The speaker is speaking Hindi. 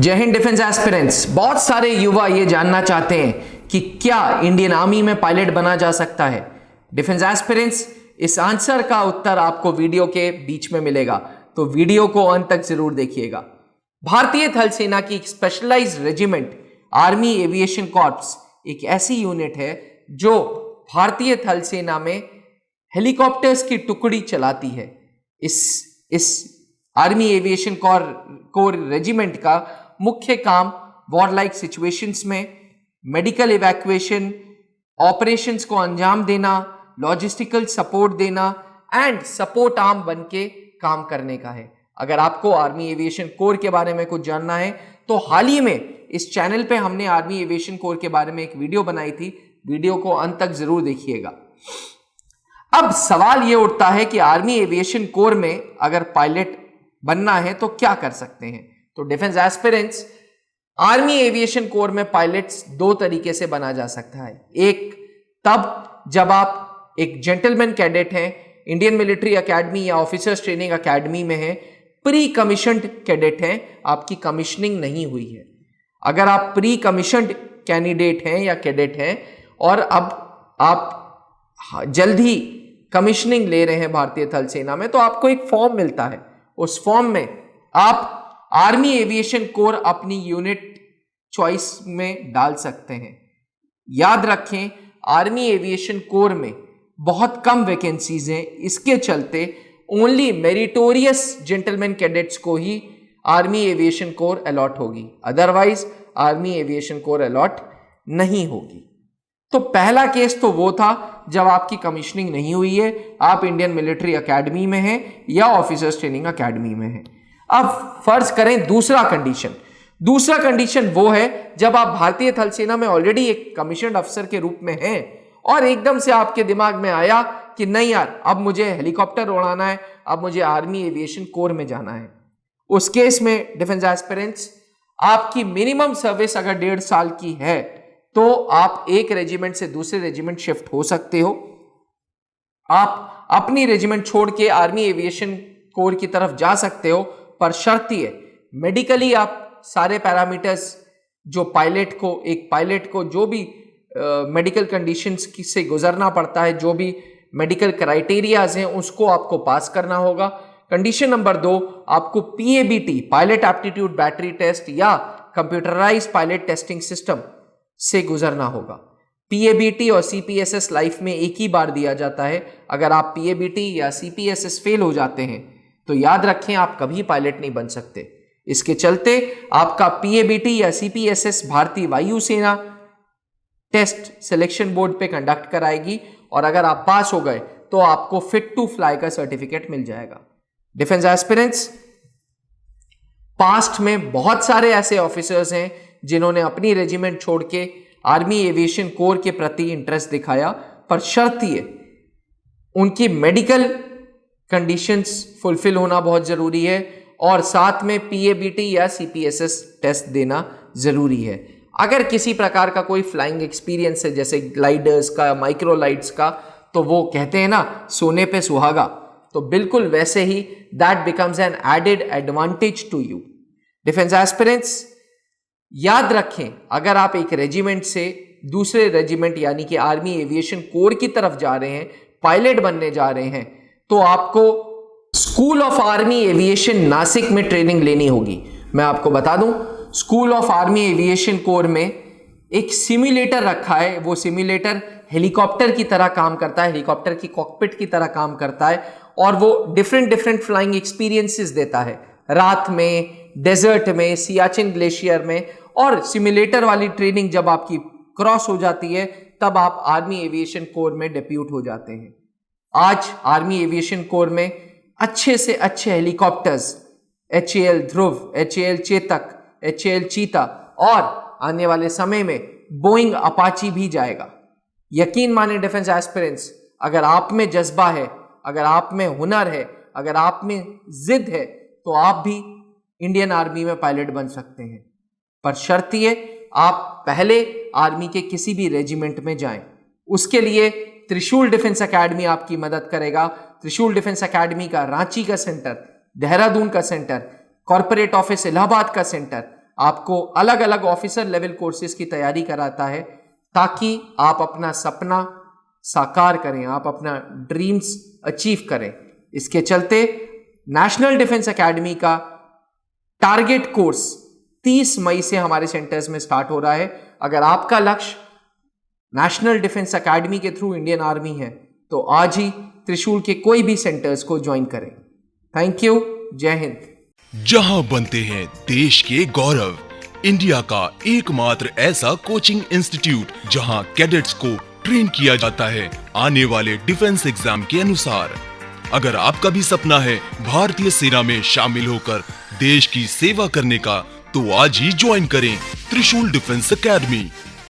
जय हिंद डिफेंस एस्पिरेंट्स। बहुत सारे युवा ये जानना चाहते हैं कि क्या इंडियन आर्मी में पायलट बना जा सकता है। डिफेंस एस्पिरेंट्स, इस आंसर का उत्तर आपको वीडियो के बीच में मिलेगा, तो वीडियो को अंत तक जरूर देखिएगा। भारतीय थल सेना की specialised regiment army aviation corps एक ऐसी यूनिट है जो भारतीय थल सेना में हेलीकॉप्टर्स की टुकड़ी चलाती है। इस आर्मी एविएशन कोर रेजिमेंट का मुख्य काम वॉर-लाइक सिचुएशंस में मेडिकल इवैक्यूएशन, ऑपरेशंस को अंजाम देना, लॉजिस्टिकल सपोर्ट देना एंड सपोर्ट आर्म बन के काम करने का है। अगर आपको आर्मी एविएशन कोर के बारे में कुछ जानना है तो हाल ही में इस चैनल पे हमने आर्मी एविएशन कोर के बारे में एक वीडियो बनाई थी, वीडियो को अंत तक जरूर देखिएगा। अब सवाल यह उठता है कि आर्मी एविएशन कोर में अगर पायलट बनना है तो क्या कर सकते हैं। तो defence aspirants, army aviation core में पायलट्स दो तरीके से बना जा सकता है। एक तब जब आप एक जेंटलमैन कैडेट हैं, इंडियन मिलिट्री एकेडमी या ऑफिसर्स ट्रेनिंग एकेडमी में हैं, प्री कमीशन्ड कैडेट हैं, आपकी कमीशनिंग नहीं हुई है। अगर आप प्री कमीशन्ड कैंडिडेट हैं या कैडेट हैं और अब आप जल्द ही कमीशनिंग ले रहे हैं भारतीय थल सेना में, तो आपको एक फॉर्म मिलता है। उस फॉर्म में आप आर्मी एविएशन कोर अपनी यूनिट चॉइस में डाल सकते हैं। याद रखें, आर्मी एविएशन कोर में बहुत कम वैकेंसीज हैं, इसके चलते ओनली मेरिटोरियस जेंटलमैन कैडेट्स को ही आर्मी एविएशन कोर अलॉट होगी, otherwise army aviation corps allot नहीं होगी। तो पहला केस तो वो था जब आपकी कमीशनिंग नहीं हुई है, आप इंडियन मिलिट्री एकेडमी में हैं या ऑफिसर्स ट्रेनिंग एकेडमी में हैं। अब फर्ज करें दूसरा कंडीशन वो है जब आप भारतीय थल सेना में ऑलरेडी एक कमीशन्ड अफसर के रूप में हैं और एकदम से आपके दिमाग में आया कि नहीं यार, अब मुझे हेलीकॉप्टर उड़ाना है, अब मुझे आर्मी एविएशन कोर में जाना है। उस केस में डिफेंस एस्पिरेंट्स, आपकी मिनिमम सर्विस अगर 1.5 साल की है तो आप एक रेजिमेंट से दूसरे रेजिमेंट शिफ्ट हो सकते हो। आप अपनी रेजिमेंट छोड़ के आर्मी एविएशन कोर की तरफ जा सकते हो, पर शर्त ये, मेडिकली आप सारे पैरामीटर्स जो एक पायलट को जो भी मेडिकल कंडीशंस से गुजरना पड़ता है, जो भी मेडिकल क्राइटेरियाज हैं, उसको आपको पास करना होगा। कंडीशन नंबर 2, आपको PABT pilot aptitude battery test या कंप्यूटराइज्ड पायलट टेस्टिंग सिस्टम से गुजरना होगा। PABT और CPSS लाइफ में एक ही बार दिया जाता है। अगर आप PABT या CPSS फेल हो जाते हैं तो याद रखें, आप कभी पायलट नहीं बन सकते। इसके चलते आपका PABT या CPSS भारतीय वायुसेना टेस्ट सिलेक्शन बोर्ड पे कंडक्ट कराएगी और अगर आप पास हो गए तो आपको फिट टू फ्लाई का सर्टिफिकेट मिल जाएगा। डिफेंस एस्पिरेंट्स, पास्ट में बहुत सारे ऐसे ऑफिसर्स हैं जिन्होंने अपनी रेजिमेंट छोड़ के आर्मी एविएशन कोर के प्रति इंटरेस्ट दिखाया, पर शर्त ये, उनकी मेडिकल कंडीशंस फुलफिल होना बहुत जरूरी है और साथ में PABT या CPSS टेस्ट देना जरूरी है। अगर किसी प्रकार का कोई फ्लाइंग एक्सपीरियंस है, जैसे ग्लाइडर्स का, माइक्रोलाइट्स का, तो वो कहते हैं ना, सोने पे सुहागा, तो बिल्कुल वैसे ही that becomes an added advantage to you. Defence aspirants, याद रखें, अगर आप एक रेजिमेंट से दूसरे रेजिमेंट यानी कि आर्मी एविएशन कोर की तरफ जा रहे हैं, पायलट बनने जा रहे हैं, तो आपको school of army aviation Nashik में ट्रेनिंग लेनी होगी। मैं आपको बता दूं, school of army aviation core में एक सिम्युलेटर रखा है। वो सिम्युलेटर हेलीकॉप्टर की तरह काम करता है, हेलीकॉप्टर की कॉकपिट की तरह काम करता है और वो डिफरेंट फ्लाइंग एक्सपीरियंसेस देता है, रात में, डेजर्ट में, सियाचिन ग्लेशियर में। और सिम्युलेटर वाली ट्रेनिंग जब आपकी क्रॉस हो जाती है तब आप आर्मी एविएशन कोर में डेप्यूट हो जाते हैं। आज आर्मी एविएशन कोर में अच्छे से अच्छे हेलीकॉप्टर्स, HAL ध्रुव, HAL चेतक, HAL चीता और आने वाले समय में बोइंग अपाची भी जाएगा। यकीन माने डिफेंस एस्पिरेंट्स, अगर आप में जज्बा है, अगर आप में हुनर है, अगर आप में जिद है, तो आप भी इंडियन आर्मी में पायलट बन सकते हैं। पर शर्त ये, आप पहले आर्मी के किसी भी रेजिमेंट में जाएं। उसके लिए त्रिशूल डिफेंस एकेडमी आपकी मदद करेगा। त्रिशूल डिफेंस एकेडमी का रांची का सेंटर, देहरादून का सेंटर, कॉर्पोरेट ऑफिस इलाहाबाद का सेंटर आपको अलग अलग ऑफिसर लेवल कोर्सेज की तैयारी कराता है ताकि आप अपना सपना साकार करें, आप अपना ड्रीम्स अचीव करें। इसके चलते नेशनल डिफेंस एकेडमी का टारगेट कोर्स 30 मई से हमारे सेंटर्स में स्टार्ट हो रहा है। अगर आपका लक्ष्य नेशनल डिफेंस एकेडमी के थ्रू इंडियन आर्मी है तो आज ही त्रिशूल के कोई भी सेंटर्स को ज्वाइन करें। Thank you. जय हिंद। जहां बनते हैं देश के गौरव, इंडिया का एकमात्र ऐसा कोचिंग इंस्टीट्यूट जहां कैडेट्स को ट्रेन किया जाता है आने वाले डिफेंस एग्जाम के अनुसार। अगर आपका भी सपना है भारतीय सेना में शामिल होकर देश की सेवा करने का, तो आज ही ज्वाइन करें त्रिशूल डिफेंस एकेडमी।